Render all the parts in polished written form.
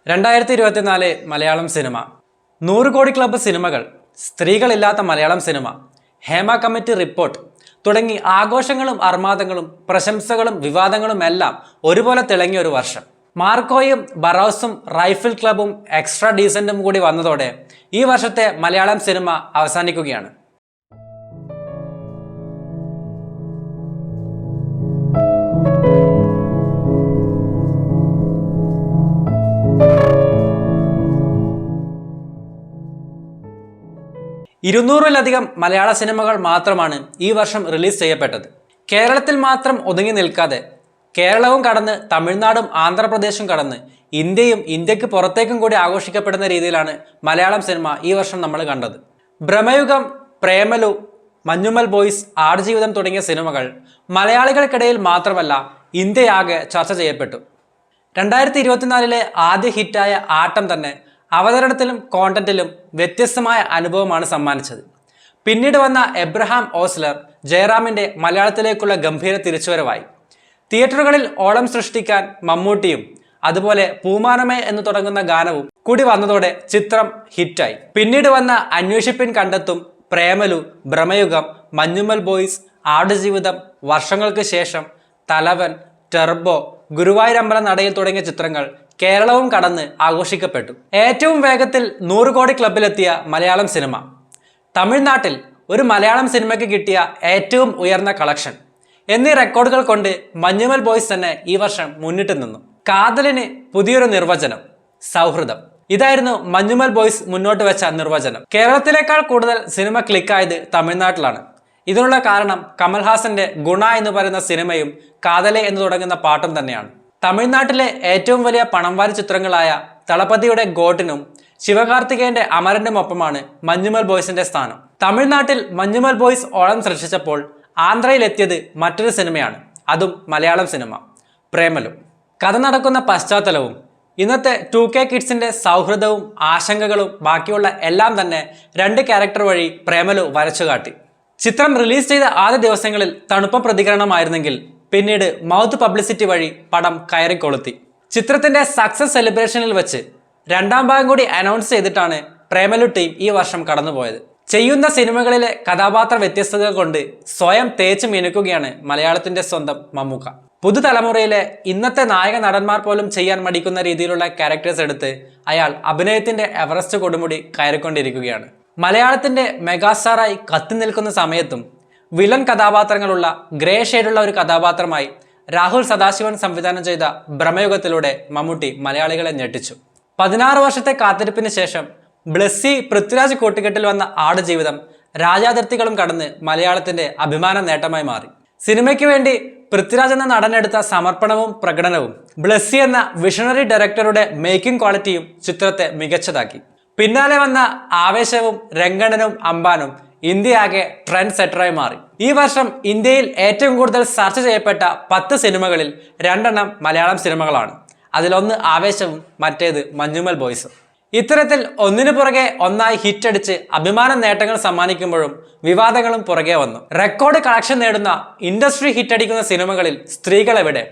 2024 Malayalam cinema 100 കോടി club സിനിമകൾ, സ്ത്രീകളില്ലാത്ത Malayalam cinema, Hema committee report തുടങ്ങി ആഘോഷങ്ങളും അർമാദങ്ങളും പ്രശംസകളും വിവാദങ്ങളും എല്ലാം ഒരുപോലെ തിളങ്ങിയ ഒരു വർഷം. മാർക്കോയും ബറോസും റൈഫിൾ ക്ലബും എക്സ്ട്രാ ഡീസന്റും കൂടി വന്നതോടെ ഈ വർഷത്തെ മലയാളം സിനിമ അവസാനിക്കുകയാണ്. ഇരുന്നൂറിലധികം മലയാള സിനിമകൾ മാത്രമാണ് ഈ വർഷം റിലീസ് ചെയ്യപ്പെട്ടത്. കേരളത്തിൽ മാത്രം ഒതുങ്ങി നിൽക്കാതെ കേരളവും കടന്ന് തമിഴ്നാടും ആന്ധ്രാപ്രദേശും കടന്ന് ഇന്ത്യയും ഇന്ത്യക്ക് പുറത്തേക്കും കൂടി ആഘോഷിക്കപ്പെടുന്ന രീതിയിലാണ് മലയാളം സിനിമ ഈ വർഷം നമ്മൾ കണ്ടത്. ഭ്രമയുഗം, പ്രേമലു, മഞ്ഞുമൽ ബോയ്സ്, ആടുജീവിതം തുടങ്ങിയ സിനിമകൾ മലയാളികൾക്കിടയിൽ മാത്രമല്ല ഇന്ത്യയാകെ ചർച്ച ചെയ്യപ്പെട്ടു. 2024 ആദ്യ ഹിറ്റായ ആട്ടം തന്നെ അവതരണത്തിലും കോണ്ടന്റിലും വ്യത്യസ്തമായ അനുഭവമാണ് സമ്മാനിച്ചത്. പിന്നീട് വന്ന എബ്രഹാം ഓസ്ലർ ജയറാമിൻ്റെ മലയാളത്തിലേക്കുള്ള ഗംഭീര തിരിച്ചുവരവായി. തിയേറ്ററുകളിൽ ഓളം സൃഷ്ടിക്കാൻ മമ്മൂട്ടിയും അതുപോലെ പൂമാനമേ എന്ന് തുടങ്ങുന്ന ഗാനവും കൂടി വന്നതോടെ ചിത്രം ഹിറ്റായി. പിന്നീട് വന്ന അന്വേഷിപ്പിൻ കണ്ടെത്തും, പ്രേമലു, ഭ്രമയുഗം, മഞ്ഞുമൽ ബോയ്സ്, ആടുജീവിതം, വർഷങ്ങൾക്ക് ശേഷം, തലവൻ, ടെർബോ, ഗുരുവായൂരമ്പല നടയിൽ തുടങ്ങിയ ചിത്രങ്ങൾ കേരളവും കടന്ന് ആഘോഷിക്കപ്പെട്ടു. ഏറ്റവും വേഗത്തിൽ 100 കോടി ക്ലബിലെത്തിയ മലയാളം സിനിമ, തമിഴ്നാട്ടിൽ ഒരു മലയാളം സിനിമയ്ക്ക് കിട്ടിയ ഏറ്റവും ഉയർന്ന കളക്ഷൻ എന്നീ റെക്കോർഡുകൾ കൊണ്ട് മഞ്ഞുമൽ ബോയ്സ് തന്നെ ഈ വർഷം മുന്നിട്ട് നിന്നു. കാതലിന് പുതിയൊരു നിർവചനം, സൗഹൃദം. ഇതായിരുന്നു മഞ്ഞുമൽ ബോയ്സ് മുന്നോട്ട് വെച്ച നിർവചനം. കേരളത്തിലേക്കാൾ കൂടുതൽ സിനിമ ക്ലിക്കായത് തമിഴ്നാട്ടിലാണ്. ഇതിനുള്ള കാരണം കമൽഹാസന്റെ ഗുണ എന്ന് പറയുന്ന സിനിമയും കാതലെ എന്ന് തുടങ്ങുന്ന പാട്ടും തന്നെയാണ്. തമിഴ്നാട്ടിലെ ഏറ്റവും വലിയ പണംവാരി ചിത്രങ്ങളായ തളപതിയുടെ ഗോട്ടിനും ശിവകാർത്തികേയന്റെ അമരനും ഒപ്പമാണ് മഞ്ഞുമൽ ബോയ്സിന്റെ സ്ഥാനം. തമിഴ്നാട്ടിൽ മഞ്ഞുമൽ ബോയ്സ് ഓളം സൃഷ്ടിച്ചപ്പോൾ ആന്ധ്രയിൽ എത്തിയത് മറ്റൊരു സിനിമയാണ്, അതും മലയാളം സിനിമ, പ്രേമലു. കഥ നടക്കുന്ന പശ്ചാത്തലവും ഇന്നത്തെ 2K കിഡ്സിന്റെ സൗഹൃദവും ആശങ്കകളും ബാക്കിയുള്ള എല്ലാം തന്നെ 2 ക്യാരക്ടർ വഴി പ്രേമലു വരച്ചുകാട്ടി. ചിത്രം റിലീസ് ചെയ്ത ആദ്യ ദിവസങ്ങളിൽ തണുപ്പ പ്രതികരണമായിരുന്നെങ്കിൽ പിന്നീട് മൗത്ത് പബ്ലിസിറ്റി വഴി പടം കയറിക്കൊളുത്തി. ചിത്രത്തിന്റെ സക്സസ് സെലിബ്രേഷനിൽ വെച്ച് 2ാം ഭാഗം കൂടി അനൗൺസ് ചെയ്തിട്ടാണ് പ്രേമലു ടീം ഈ വർഷം കടന്നുപോയത്. ചെയ്യുന്ന സിനിമകളിലെ കഥാപാത്ര വ്യത്യസ്തതകൾ കൊണ്ട് സ്വയം തേച്ച് മിനുക്കുകയാണ് മലയാളത്തിന്റെ സ്വന്തം മമ്മൂക്ക. പുതുതലമുറയിലെ ഇന്നത്തെ നായക നടന്മാർ പോലും ചെയ്യാൻ മടിക്കുന്ന രീതിയിലുള്ള ക്യാരക്ടേഴ്സ് എടുത്ത് അയാൾ അഭിനയത്തിന്റെ എവറസ്റ്റ് കൊടുമുടി കയറിക്കൊണ്ടിരിക്കുകയാണ്. മലയാളത്തിന്റെ മെഗാസ്റ്റാറായി കത്തി നിൽക്കുന്ന സമയത്തും വില്ലൻ കഥാപാത്രങ്ങളുള്ള ഗ്രേ ഷെയ്ഡുള്ള ഒരു കഥാപാത്രമായി രാഹുൽ സദാശിവൻ സംവിധാനം ചെയ്ത ഭ്രമയുഗത്തിലൂടെ മമ്മൂട്ടി മലയാളികളെ ഞെട്ടിച്ചു. 16 വർഷത്തെ കാത്തിരിപ്പിന് ശേഷം ബ്ലസ്സി പൃഥ്വിരാജ് കൂട്ടുകെട്ടിൽ വന്ന ആടുജീവിതം രാജാതിർത്തികളും കടന്ന് മലയാളത്തിന്റെ അഭിമാന നേട്ടമായി മാറി. സിനിമയ്ക്ക് വേണ്ടി പൃഥ്വിരാജ് എന്ന നടനെടുത്ത സമർപ്പണവും പ്രകടനവും ബ്ലസ്സി എന്ന വിഷണറി ഡയറക്ടറുടെ മേക്കിംഗ് ക്വാളിറ്റിയും ചിത്രത്തെ മികച്ചതാക്കി. പിന്നാലെ വന്ന ആവേശവും രംഗണനും അമ്പാനും ഇന്ത്യയാകെ ട്രെൻഡ് സെറ്ററായി മാറി. ഈ വർഷം ഇന്ത്യയിൽ ഏറ്റവും കൂടുതൽ സെർച്ച് ചെയ്യപ്പെട്ട 10 സിനിമകളിൽ 2 മലയാളം സിനിമകളാണ്. അതിലൊന്ന് ആവേശവും മറ്റേത് മഞ്ഞുമൽ ബോയ്സും. ഇത്തരത്തിൽ ഒന്നിനു പുറകെ ഒന്നായി ഹിറ്റടിച്ച് അഭിമാന നേട്ടങ്ങൾ സമ്മാനിക്കുമ്പോഴും വിവാദങ്ങളും പുറകെ വന്നു. റെക്കോർഡ് കളക്ഷൻ നേടുന്ന ഇൻഡസ്ട്രി ഹിറ്റടിക്കുന്ന സിനിമകളിൽ സ്ത്രീകൾ എവിടെ?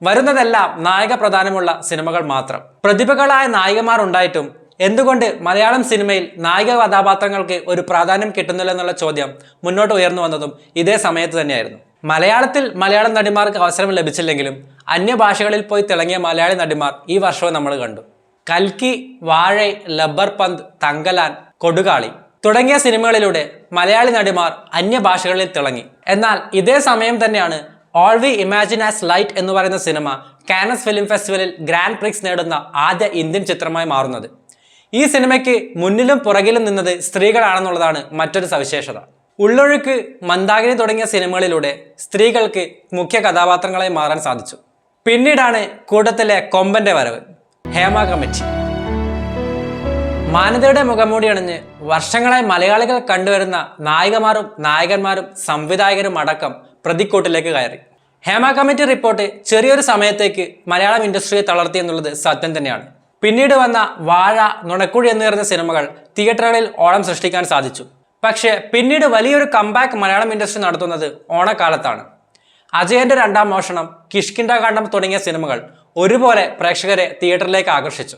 വരുന്നതെല്ലാം നായക പ്രധാനമുള്ള സിനിമകൾ മാത്രം. പ്രതിഭകളായ നായികമാർ ഉണ്ടായിട്ടും എന്തുകൊണ്ട് മലയാളം സിനിമയിൽ നായിക കഥാപാത്രങ്ങൾക്ക് ഒരു പ്രാധാന്യം കിട്ടുന്നില്ല എന്നുള്ള ചോദ്യം മുന്നോട്ട് ഉയർന്നു വന്നതും ഇതേ സമയത്ത് തന്നെയായിരുന്നു. മലയാളത്തിൽ മലയാളം നടിമാർക്ക് അവസരം ലഭിച്ചില്ലെങ്കിലും അന്യഭാഷകളിൽ പോയി തിളങ്ങിയ മലയാളി നടിമാർ ഈ വർഷവും നമ്മൾ കണ്ടു. കൽക്കി, വാഴൈ, ലബ്ബർ പന്ത്, തങ്കലാൻ, കൊടുകാളി തുടങ്ങിയ സിനിമകളിലൂടെ മലയാളി നടിമാർ അന്യഭാഷകളിൽ തിളങ്ങി. എന്നാൽ ഇതേ സമയം തന്നെയാണ് all we imagine as light എന്ന് പറയുന്ന സിനിമ കാനസ് ഫിലിം ഫെസ്റ്റിവലിൽ ഗ്രാൻഡ് പ്രിക്സ് നേടുന്ന ആദ്യ ഇന്ത്യൻ ചിത്രമായി മാറുന്നത്. ഈ സിനിമയ്ക്ക് മുന്നിലും പുറകിലും നിന്നത് സ്ത്രീകളാണെന്നുള്ളതാണ് മറ്റൊരു സവിശേഷത. ഉള്ളൊഴുക്ക്, മന്ദാകിനി തുടങ്ങിയ സിനിമകളിലൂടെ സ്ത്രീകൾക്ക് മുഖ്യ കഥാപാത്രങ്ങളായി മാറാൻ സാധിച്ചു. പിന്നീടാണ് കൂട്ടത്തിലെ കൊമ്പന്റെ വരവ്, ഹേമ കമ്മിറ്റി. മാനതയുടെ മുഖംമൂടി അണിഞ്ഞ് വർഷങ്ങളായി മലയാളികൾ കണ്ടുവരുന്ന നായികമാരും നായകന്മാരും സംവിധായകരും അടക്കം പ്രതിക്കൂട്ടിലേക്ക് കയറി. ഹേമ കമ്മിറ്റി റിപ്പോർട്ട് ചെറിയൊരു സമയത്തേക്ക് മലയാളം ഇൻഡസ്ട്രിയെ തളർത്തി എന്നുള്ളത് സത്യം തന്നെയാണ്. പിന്നീട് വന്ന വാഴ, നുണക്കുഴി എന്ന് പറയുന്ന സിനിമകൾ തിയേറ്ററുകളിൽ ഓളം സൃഷ്ടിക്കാൻ സാധിച്ചു. പക്ഷേ പിന്നീട് വലിയൊരു കംബാക്ക് മലയാളം ഇൻഡസ്ട്രി നടത്തുന്നത് ഓണക്കാലത്താണ്. അജയന്റെ 2ാം മോഷണം, കിഷ്കിന്ധാകാന്ഡം തുടങ്ങിയ സിനിമകൾ ഒരുപോലെ പ്രേക്ഷകരെ തിയേറ്ററിലേക്ക് ആകർഷിച്ചു.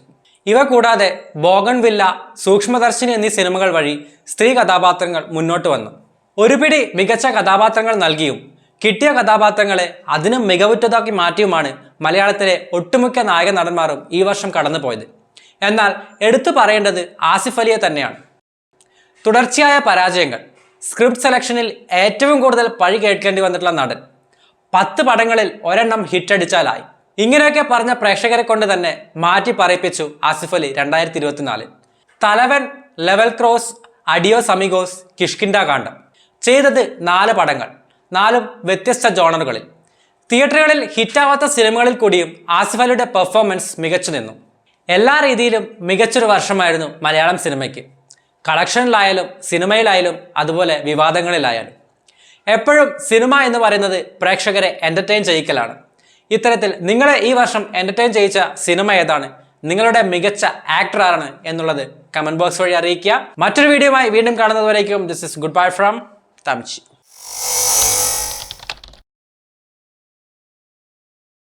ഇവ കൂടാതെ ബോഗൺവില്ല, സൂക്ഷ്മദർശിനി എന്നീ സിനിമകൾ വഴി സ്ത്രീ കഥാപാത്രങ്ങൾ മുന്നോട്ട് വന്നു. ഒരു പിടി മികച്ച കഥാപാത്രങ്ങൾ നൽകിയും കിട്ടിയ കഥാപാത്രങ്ങളെ അതിനും മികവുറ്റതാക്കി മാറ്റിയുമാണ് മലയാളത്തിലെ ഒട്ടുമിക്ക നായക നടന്മാരും ഈ വർഷം കടന്നുപോയത്. എന്നാൽ എടുത്തു പറയേണ്ടത് ആസിഫ് അലിയെ തന്നെയാണ്. തുടർച്ചയായ പരാജയങ്ങൾ, സ്ക്രിപ്റ്റ് സെലക്ഷനിൽ ഏറ്റവും കൂടുതൽ പഴി കേൾക്കേണ്ടി വന്നിട്ടുള്ള നടൻ, 10 പടങ്ങളിൽ ഒരെണ്ണം ഹിറ്റടിച്ചാലായി, ഇങ്ങനെയൊക്കെ പറഞ്ഞ പ്രേക്ഷകരെ കൊണ്ട് തന്നെ മാറ്റി പറയിപ്പിച്ചു ആസിഫ് അലി 2024. തലവൻ, ലെവൽ ക്രോസ്, അഡിയോസ് അമിഗോസ്, കിഷ്കിൻഡ കാണ്ഡം ചെയ്തത് 4 പടങ്ങൾ, 4ഉം വ്യത്യസ്ത ജോണറുകളിൽ. തിയേറ്ററുകളിൽ ഹിറ്റാവാത്ത സിനിമകളിൽ കൂടിയും ആസിഫ് അലിയുടെ പെർഫോമൻസ് മികച്ചു നിന്നു. എല്ലാ രീതിയിലും മികച്ചൊരു വർഷമായിരുന്നു മലയാളം സിനിമയ്ക്ക്. കളക്ഷനിലായാലും സിനിമയിലായാലും അതുപോലെ വിവാദങ്ങളിലായാലും. എപ്പോഴും സിനിമ എന്ന് പറയുന്നത് പ്രേക്ഷകരെ എൻ്റർടൈൻ ചെയ്യിക്കലാണ്. ഇത്തരത്തിൽ നിങ്ങളെ ഈ വർഷം എൻ്റർടൈൻ ചെയ്യിച്ച സിനിമ ഏതാണ്, നിങ്ങളുടെ മികച്ച ആക്ടർ ആരാണ് എന്നുള്ളത് കമന്റ് ബോക്സ് വഴി അറിയിക്കുക. മറ്റൊരു വീഡിയോയുമായി വീണ്ടും കാണുന്നതുവരേക്കും this is good bye from Tamil.